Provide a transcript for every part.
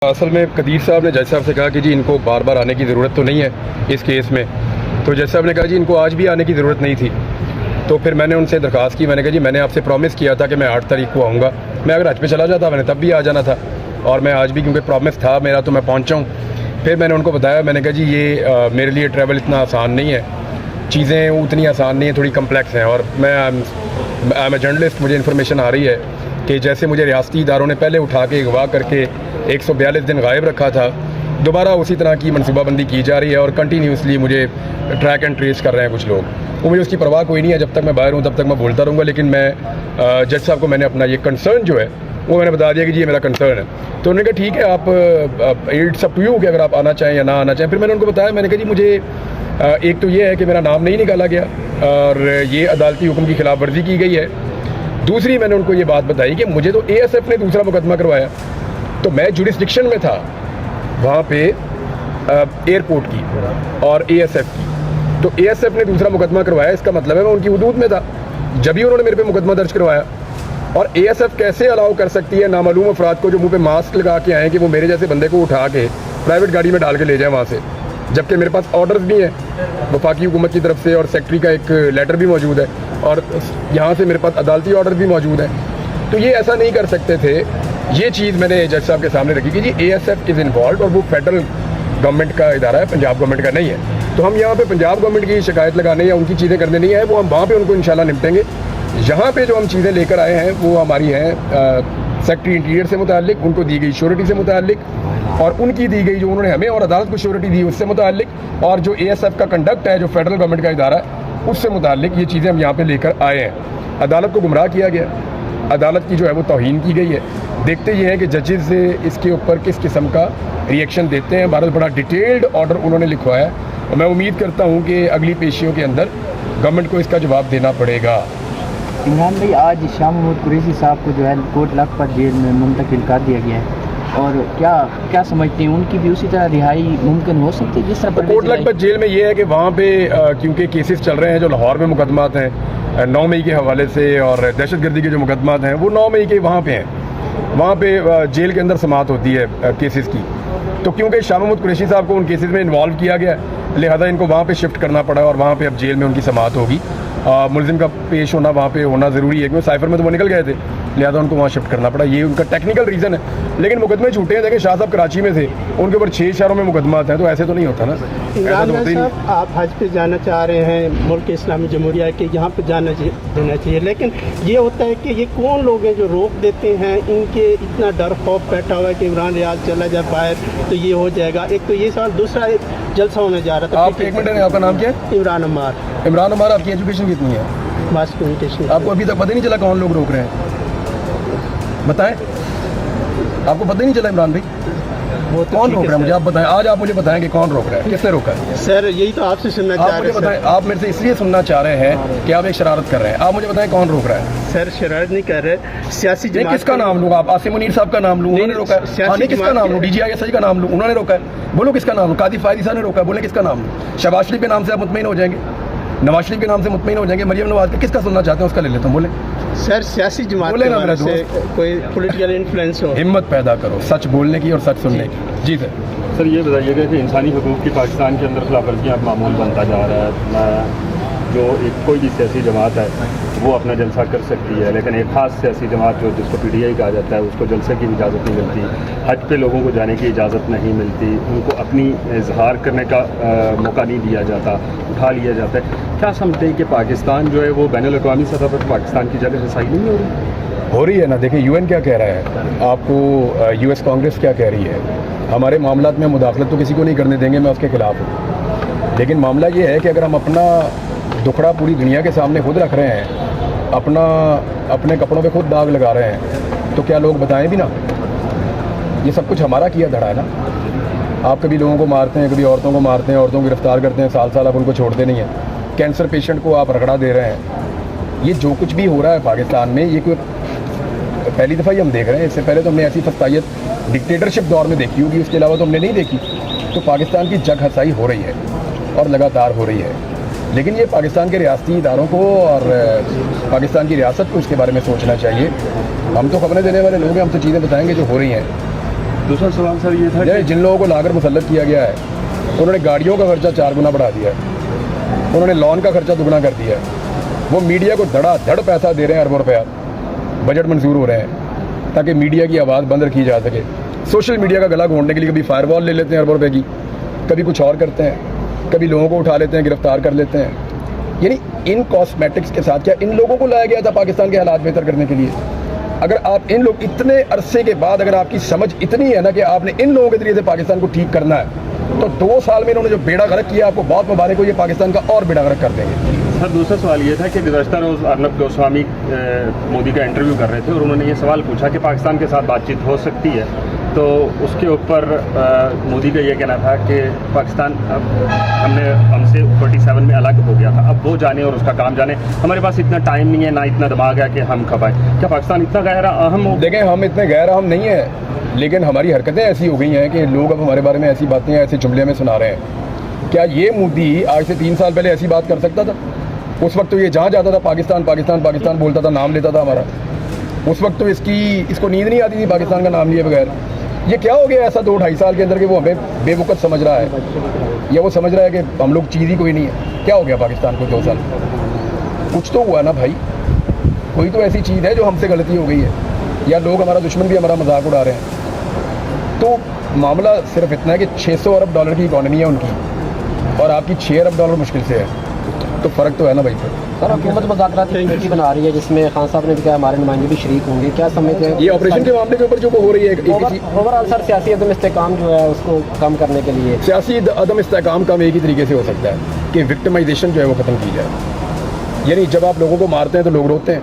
असल में कदीर साहब ने जज साहब से कहा कि जी इनको बार बार आने की ज़रूरत तो नहीं है इस केस में। तो जज साहब ने कहा जी इनको आज भी आने की ज़रूरत नहीं थी। तो फिर मैंने उनसे दरख्वास्त की, मैंने कहा जी मैंने आपसे प्रॉमिस किया था कि मैं 8 तारीख को आऊँगा। मैं अगर हज पे चला जाता मैंने तब भी आ जाना था, और मैं आज भी क्योंकि प्रॉमिस था मेरा तो मैं पहुँचा हूँ। फिर मैंने उनको बताया, मैंने कहा जी ये मेरे लिए ट्रैवल इतना आसान नहीं है, चीज़ें उतनी आसान नहीं है, थोड़ी कम्प्लेक्स हैं। और मैं आई एम ए जर्नलिस्ट, मुझे इन्फॉर्मेशन आ रही है कि जैसे मुझे रियासती इदारों ने पहले उठा के अगवा करके 142 दिन गायब रखा था, दोबारा उसी तरह की मनसूबाबंदी की जा रही है और कंटिन्यूसली मुझे ट्रैक एंड ट्रेस कर रहे हैं कुछ लोग। वो मुझे उसकी परवाह कोई नहीं है, जब तक मैं बाहर हूँ तब तक मैं बोलता रहूँगा। लेकिन मैं जज साहब को मैंने अपना ये कंसर्न जो है वो मैंने बता दिया कि जी ये मेरा कंसर्न है। तो उन्होंने कहा ठीक है, आप इट्स अप टू यू कि अगर आप आना चाहें या ना आना चाहें। फिर मैंने उनको बताया, मैंने कहा जी मुझे एक तो ये है कि मेरा नाम नहीं निकाला गया और ये अदालती हुक्म की खिलाफ वर्जी की गई है। दूसरी मैंने उनको ये बात बताई कि मुझे तो ASF ने दूसरा मुकदमा करवाया, तो मैं जुरिस्डिक्शन में था वहाँ पे एयरपोर्ट की और ASF की। तो ASF ने दूसरा मुकदमा करवाया, इसका मतलब है मैं उनकी हुदूद में था जब भी उन्होंने मेरे पे मुकदमा दर्ज करवाया। और ASF कैसे अलाउ कर सकती है नामालूम अफराद को जो मुंह पे मास्क लगा के आए कि वो मेरे जैसे बंदे को उठा के प्राइवेट गाड़ी में डाल के ले जाए वहाँ से, जबकि मेरे पास ऑर्डर्स भी हैं वफाकी हुकूमत की तरफ से और सेक्रेटरी का एक लेटर भी मौजूद है और यहाँ से मेरे पास अदालती ऑर्डर भी मौजूद है। तो ये ऐसा नहीं कर सकते थे। ये चीज़ मैंने जज साहब के सामने रखी कि जी ASF इज़ इन्वॉल्व और वो फेडरल गवर्नमेंट का इदारा है, पंजाब गवर्नमेंट का नहीं है। तो हम यहाँ पे पंजाब गवर्नमेंट की शिकायत लगाने या उनकी चीज़ें करने नहीं आए, वो हम वहाँ पे उनको इंशाल्लाह निपटेंगे। यहाँ पे जो हम चीज़ें लेकर आए हैं वो हमारी हैं सेक्रेटरी इंटीरियर से मुताल्लिक, उनको दी गई श्योरिटी से मुताल्लिक, और उनकी दी गई जो उन्होंने हमें और अदालत को श्योरिटी दी उससे मुताल्लिक, और जो ASF का कंडक्ट है जो फेडरल गवर्नमेंट का इदारा है उससे मुताल्लिक ये चीज़ें हम यहाँ पे लेकर आए हैं। अदालत को गुमराह किया गया, अदालत की जो है वो तौहीन की गई है। देखते ये हैं कि जजेस इसके ऊपर किस किस्म का रिएक्शन देते हैं। भारत बड़ा डिटेल्ड ऑर्डर उन्होंने लिखवाया और मैं उम्मीद करता हूँ कि अगली पेशियों के अंदर गवर्नमेंट को इसका जवाब देना पड़ेगा। इमरान भाई, आज शाह महमूद कुरैशी साहब को जो है कोट लखपत जेल में मुंतकिल कर दिया गया है, और क्या समझते हैं उनकी भी उसी तरह रिहाई मुमकिन हो सकती है जिस तरह कोट लखपत जेल में ये है कि वहाँ पे क्योंकि केसेस चल रहे हैं जो लाहौर में मुकदमात हैं 9 मई के हवाले से, और दहशतगर्दी के जो मुकदमात हैं वो 9 मई के वहाँ पे हैं। वहाँ पे जेल के अंदर समाअत होती है केसेस की। तो क्योंकि शाह महमूद कुरैशी साहब को उन केसेस में इन्वॉल्व किया गया, लिहाजा इनको वहाँ पे शिफ्ट करना पड़ा और वहाँ पे अब जेल में उनकी समाअत होगी। मुलजिम का पेश होना वहाँ पे होना ज़रूरी है क्योंकि साइफर में तो वो निकल गए थे, लिहाजा उनको वहाँ शिफ्ट करना पड़ा। ये उनका टेक्निकल रीज़न है। लेकिन मुकदमे झूठे हैं। देखिए शाह साहब कराची में थे, उनके ऊपर 6 शहरों में मुकदमात हैं, तो ऐसे तो नहीं होता ना। इमरान साहब, आप हज पे जाना चाह रहे हैं, मुल्क इस्लामी जमहूरिया के यहाँ पे जाना देना चाहिए, लेकिन ये होता है कि ये कौन लोग हैं जो रोक देते हैं? इनके इतना डर खौफ बैठा हुआ है कि इमरान रियाज चला जाए बाहर तो ये हो जाएगा। एक तो ये सवाल, दूसरा एक जलसा होने जा रहा था। आप एक मिनट, आपका नाम क्या है? इमरान अम्मार। इमरान अम्मार, आपकी एजुकेशन कितनी है? Mass communication. आपको अभी तक पता नहीं चला कौन लोग रोक रहे हैं? बताएं, आपको पता ही नहीं चला इमरान भाई वो तो कौन रोक रहा है? मुझे आप बताएं, आज आप मुझे बताएं कि कौन रोक रहा है, किसने रोका है? सर यही तो आपसे सुनना चाह रहे हैं। बताएं, आप मेरे से इसलिए सुनना चाह रहे हैं कि आप एक शरारत कर रहे हैं। आप मुझे बताएं कौन रोक रहा है? सर शरारत नहीं कर रहे, सियासी जमात। किसका नाम लूँ? आप आसिम मुनीर साहब का नाम लूँ, उन्होंने रोका है। किसका नाम लूँ? DGI का नाम लूँ, उन्होंने रोका है। बोलो किसका नाम लूँ? कादी फायदी साहब ने रोका है, बोले किसका नाम लूँ? शहबाज शरीफ के नाम से आप मुतमईन हो जाएंगे, नवाज शरीफ के नाम से मुतमईन हो जाएंगे, मरियम नवाज का किसका सुनना चाहते हैं उसका ले लेता हूँ। बोले सर सियासी जमात बोले ना मेरा से कोई पॉलिटिकल इन्फ्लुएंस हो। हिम्मत पैदा करो सच बोलने की और सच सुनने की। जी सर। सर ये बताइएगा कि इंसानी हकूक़ की पाकिस्तान के अंदर खिलाफ वर्जियाँ मामूल बनता जा रहा है। जो एक कोई भी सियासी जमात है वो अपना जलसा कर सकती है, लेकिन एक ख़ास सियासी जमात जो जिसको PTI कहा जाता है उसको जलसे की इजाज़त नहीं मिलती, हज पे लोगों को जाने की इजाज़त नहीं मिलती, उनको अपनी इजहार करने का मौका नहीं दिया जाता, उठा लिया जाता है। क्या समझते हैं कि पाकिस्तान जो है वो बैनुल-अक़वामी सतह पर पाकिस्तान की जगह रसाई नहीं हो रही है ना? देखिए UN क्या कह रहा है, आपको US कांग्रेस क्या कह रही है। हमारे मामलात में मुदाखलत तो किसी को नहीं करने देंगे, मैं उसके खिलाफ हूँ। लेकिन मामला ये है कि अगर हम अपना दुखड़ा पूरी दुनिया के सामने खुद रख रहे हैं, अपने कपड़ों पे खुद दाग लगा रहे हैं, तो क्या लोग बताएं भी ना? ये सब कुछ हमारा किया धड़ा है ना। आप कभी लोगों को मारते हैं, कभी औरतों को मारते हैं, औरतों को गिरफ्तार करते हैं, साल साल आप उनको छोड़ते नहीं हैं। कैंसर पेशेंट को आप रगड़ा दे रहे हैं। ये जो कुछ भी हो रहा है पाकिस्तान में, ये कोई पहली दफ़ा ही हम देख रहे हैं। इससे पहले तो हमने ऐसी फस्तायत डिक्टेटरशिप दौर में देखी होगी, उसके अलावा तो हमने नहीं देखी। तो पाकिस्तान की जग हसाई हो रही है और लगातार हो रही है। लेकिन ये पाकिस्तान के रियासती इदारों को और पाकिस्तान की रियासत को इसके बारे में सोचना चाहिए। हम तो खबरें देने वाले लोग हैं, हम तो चीज़ें बताएंगे जो हो रही हैं। दूसरा सवाल सर ये था कि जिन लोगों को लाकर मुसल्लत किया गया है उन्होंने गाड़ियों का खर्चा 4 गुना बढ़ा दिया है, उन्होंने लोन का खर्चा दुगना कर दिया है, वो मीडिया को धड़ाधड़ पैसा दे रहे हैं, अरबों रुपया बजट मंजूर हो रहे हैं ताकि मीडिया की आवाज़ बंद रखी जा सके। सोशल मीडिया का गला घोंटने के लिए कभी फायरवॉल ले लेते हैं अरबों रुपए की, कभी कुछ और करते हैं, कभी लोगों को उठा लेते हैं, गिरफ्तार कर लेते हैं। यानी इन कॉस्मेटिक्स के साथ क्या इन लोगों को लाया गया था पाकिस्तान के हालात बेहतर करने के लिए? अगर आप इन लोग इतने अरसे के बाद अगर आपकी समझ इतनी है ना कि आपने इन लोगों के जरिए से पाकिस्तान को ठीक करना है, तो 2 साल में इन्होंने जो बेड़ा गर्क किया, आपको बहुत मुबारक हो, ये पाकिस्तान का और बेड़ा गर्क कर देंगे। सर दूसरा सवाल ये था कि गुज़श्ता रोज़ अर्नब गोस्वामी मोदी का इंटरव्यू कर रहे थे और उन्होंने ये सवाल पूछा कि पाकिस्तान के साथ बातचीत हो सकती है, तो उसके ऊपर मोदी का ये कहना था कि पाकिस्तान अब हमसे 47 में अलग हो गया था, अब वो जाने और उसका काम जाने, हमारे पास इतना टाइम नहीं है, ना इतना दिमाग है कि हम कब आए। क्या पाकिस्तान इतना गहरा अहम हो? देखें, हम इतने गैर अहम नहीं है, लेकिन हमारी हरकतें ऐसी हो गई हैं कि लोग अब हमारे बारे में ऐसी बातें ऐसे जुमले में सुना रहे हैं। क्या ये मोदी आज से 3 साल पहले ऐसी बात कर सकता था? उस वक्त तो ये जहाँ जाता था पाकिस्तान पाकिस्तान पाकिस्तान बोलता था, नाम लेता था हमारा। उस वक्त तो इसको नींद नहीं आती थी पाकिस्तान का नाम लिए बगैर। ये क्या हो गया ऐसा 2-2.5 साल के अंदर कि वो हमें बेवकूफ़ समझ रहा है, या वो समझ रहा है कि हम लोग चीज़ ही कोई नहीं है? क्या हो गया पाकिस्तान को 2 साल? कुछ तो हुआ ना भाई, कोई तो ऐसी चीज़ है जो हमसे गलती हो गई है, या लोग हमारा दुश्मन भी हमारा मजाक उड़ा रहे हैं। तो मामला सिर्फ इतना है कि 600 अरब डॉलर की इकॉनमी है उनकी और आपकी 6 अरब डॉलर मुश्किल से है, तो फ़र्क तो है ना भाई। सर हुकूमत मुज़ाकरात की कमेटी बना रही है जिसमें खान साहब ने भी कहा हमारे नुमाइंदे भी शरीक होंगे, क्या समझते हैं? ये ऑपरेशन के मामले के ऊपर जो हो रही है ओवरऑल सर सियासी अदम इस्तेकाम जो है उसको कम करने के लिए सियासी अदम इस्तेकाम कम एक ही तरीके से हो सकता है कि विक्टिमाइजेशन जो है वो ख़त्म की जाए। यानी जब आप लोगों को मारते हैं तो लोग रोते हैं,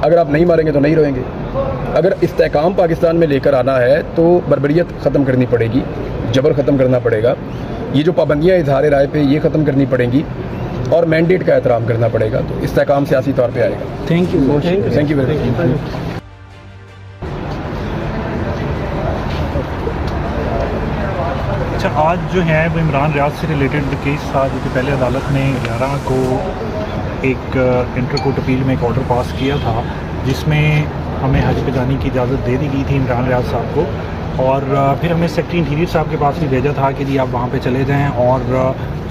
अगर आप नहीं मारेंगे तो नहीं रोएंगे। अगर इस्तेकाम पाकिस्तान में लेकर आना है तो बर्बरियत ख़त्म करनी पड़ेगी, जबर ख़त्म करना पड़ेगा, ये जो पाबंदियाँ इजहार राय पे ये ख़त्म करनी पड़ेंगी और मैंडेट का एहतराम करना पड़ेगा, तो इस्तेकाम सियासी तौर पे आएगा। Thank you very much. अच्छा, आज जो है वो इमरान रियाज से रिलेटेड केस था जो कि पहले अदालत ने 11 को एक इंटर कोर्ट अपील में एक ऑर्डर पास किया था जिसमें हमें हज पे जाने की इजाज़त दे दी गई थी इमरान रियाज साहब को, और फिर हमें सेक्रेटरी इंटीरियर साहब के पास भी भेजा था कि जी आप वहाँ पे चले जाएं, और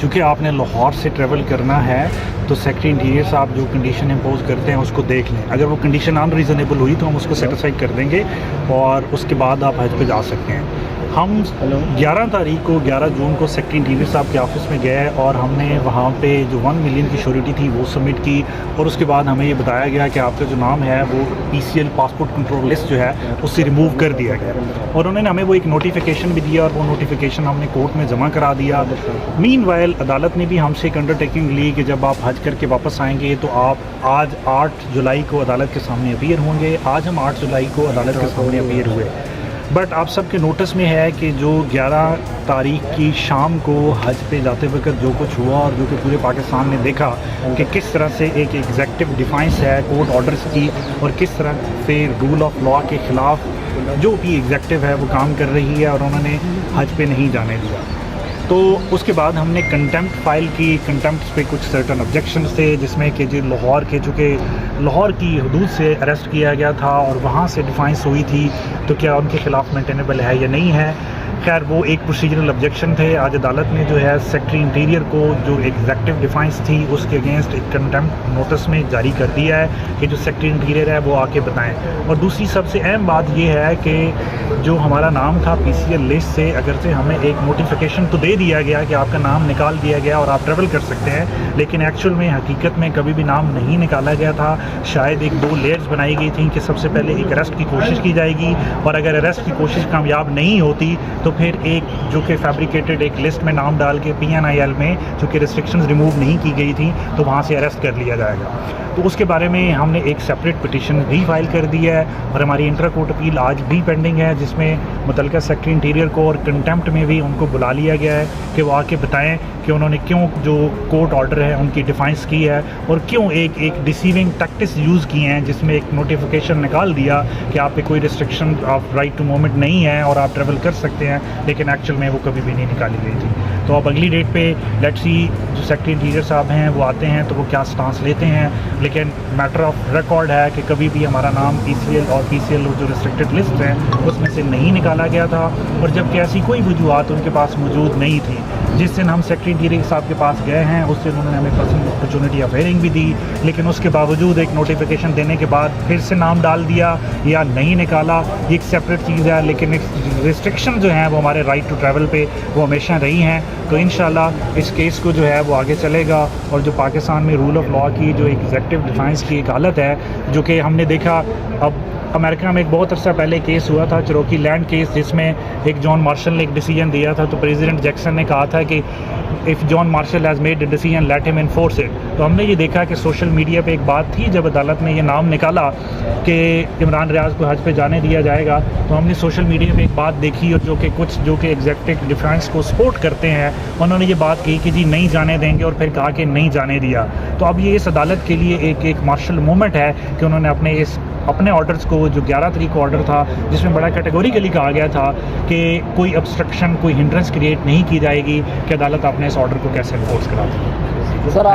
चूँकि आपने लाहौर से ट्रैवल करना है तो सेक्रेटरी इंटीरियर साहब जो कंडीशन इम्पोज करते हैं उसको देख लें, अगर वो कंडीशन अनरीज़नेबल हुई तो हम उसको सेटिस्फाई कर देंगे और उसके बाद आप हज पे जा सकते हैं। हम 11 तारीख को 11 जून को सेक्रेटरी इंटीरियर साहब के ऑफिस में गए और हमने वहाँ पे जो 1 मिलियन की श्योरिटी थी वो सबमिट की, और उसके बाद हमें ये बताया गया कि आपका जो नाम है वो PCL पासपोर्ट कंट्रोल लिस्ट जो है उससे रिमूव कर दिया गया, और उन्होंने हमें वो एक नोटिफिकेशन भी दिया और वो नोटिफिकेशन हमने कोर्ट में जमा करा दिया। मीनवाइल अदालत ने भी हमसे एक अंडरटेकिंग ली कि जब आप हज करके वापस आएंगे तो आप आज 8 जुलाई को अदालत के सामने अपीयर होंगे। आज हम 8 जुलाई को अदालत के सामने अपीयर हुए, बट आप सबके नोटिस में है कि जो 11 तारीख की शाम को हज पे जाते वक्त जो कुछ हुआ और जो कि पूरे पाकिस्तान ने देखा कि किस तरह से एक एग्जेक्टिव डिफाइंस है कोर्ट ऑर्डर्स की और किस तरह से रूल ऑफ लॉ के ख़िलाफ़ जो भी एग्जेक्टिव है वो काम कर रही है और उन्होंने हज पे नहीं जाने दिया। तो उसके बाद हमने कंटेम्प्ट फाइल की। कंटेम्प्ट पे कुछ सर्टन ऑब्जेक्शंस थे जिसमें कि जो लाहौर के चूँकि लाहौर की हदूद से अरेस्ट किया गया था और वहाँ से डिफाइंस हुई थी तो क्या उनके ख़िलाफ़ मेंटेनेबल है या नहीं है। खैर वो एक प्रोसीजरल ऑब्जेक्शन थे। आज अदालत ने जो है सेक्रेटरी इंटीरियर को जो एग्जेक्टिव डिफाइंस थी उसके अगेंस्ट एक कंटेम्प्ट नोटिस में जारी कर दिया है कि जो सेक्रेटरी इंटीरियर है वो आके बताएं। और दूसरी सबसे अहम बात ये है कि जो हमारा नाम था PCL लिस्ट से अगर से हमें एक नोटिफिकेशन तो दे दिया गया कि आपका नाम निकाल दिया गया और आप ट्रेवल कर सकते हैं, लेकिन एक्चुअल में हकीकत में कभी भी नाम नहीं निकाला गया था। शायद 1-2 लेयर्स बनाई गई थी कि सबसे पहले एक अरेस्ट की कोशिश की जाएगी और अगर अरेस्ट की कोशिश कामयाब नहीं होती तो फिर एक जो कि फैब्रिकेटेड एक लिस्ट में नाम डाल के PNIL में जो कि रिस्ट्रिक्शंस रिमूव नहीं की गई थी तो वहाँ से अरेस्ट कर लिया जाएगा। तो उसके बारे में हमने एक सेपरेट पिटीशन भी फाइल कर दी है और हमारी इंटर कोर्ट अपील आज भी पेंडिंग है जिसमें मुतल्लिका सेक्रेटरी इंटीरियर को और कंटेम्प्ट में भी उनको बुला लिया गया है कि वो आके बताएं कि उन्होंने क्यों जो कोर्ट ऑर्डर है उनकी डिफाइंस की है और क्यों एक डिसीविंग टैक्टिक्स यूज़ किए हैं जिसमें एक नोटिफिकेशन निकाल दिया कि आप पे कोई restriction of right to movement नहीं है और आप ट्रेवल कर सकते हैं, लेकिन एक्चुअल में वो कभी भी नहीं निकाली गई थी। तो अब अगली डेट पे लेट्स सी जो सेक्रेटरी इंटीरियर साहब हैं वो आते हैं तो वो क्या स्टांस लेते हैं, लेकिन मैटर ऑफ रिकॉर्ड है कि कभी भी हमारा नाम PCL और PCL जो रिस्ट्रिक्टेड लिस्ट है उसमें से नहीं निकाला गया था, और जबकि ऐसी कोई वजूहत उनके पास मौजूद नहीं थी। जिस दिन हम सेक्रेटरी इंटीरियर साहब के पास गए हैं उस दिन उन्होंने हमें पर्सनल अपॉर्चुनिटी ऑफ हियरिंग भी दी, लेकिन उसके बावजूद एक नोटिफिकेशन देने के बाद फिर से नाम डाल दिया या नहीं निकाला, ये एक सेपरेट चीज़ है। लेकिन रिस्ट्रिक्शन जो हैं वो हमारे राइट टू ट्रैवल पे वो हमेशा रही हैं। तो इंशाल्लाह इस केस को जो है वो आगे चलेगा, और जो पाकिस्तान में रूल ऑफ लॉ की जो एग्जेक्टिव डिफेंस की एक हालत है जो कि हमने देखा, अब अमेरिका में एक बहुत अर्सा पहले केस हुआ था चरोकी लैंड केस, जिसमें एक जॉन मार्शल ने एक डिसीजन दिया था, तो प्रेसिडेंट जैक्सन ने कहा था कि if John Marshall has made a decision let him enforce it. तो हमने ये देखा कि सोशल मीडिया पे एक बात थी जब अदालत ने ये नाम निकाला कि इमरान रियाज को हज पे जाने दिया जाएगा, तो हमने सोशल मीडिया पे एक बात देखी, और जो कि एग्जेक्टिव डिफेंस को सपोर्ट करते हैं उन्होंने ये बात कही कि जी नहीं जाने देंगे, और फिर कहा कि नहीं जाने दिया। तो अब ये इस अदालत के लिए एक मार्शल मूवमेंट है कि उन्होंने अपने ऑर्डर्स को, जो 11 तारीख को ऑर्डर था जिसमें बड़ा कैटेगोरिकली कहा गया था कि कोई ऑब्स्ट्रक्शन, कोई हिंड्रेंस क्रिएट नहीं की जाएगी, कि अदालत अपने इस ऑर्डर को कैसे इन्फोर्स कराती है। सर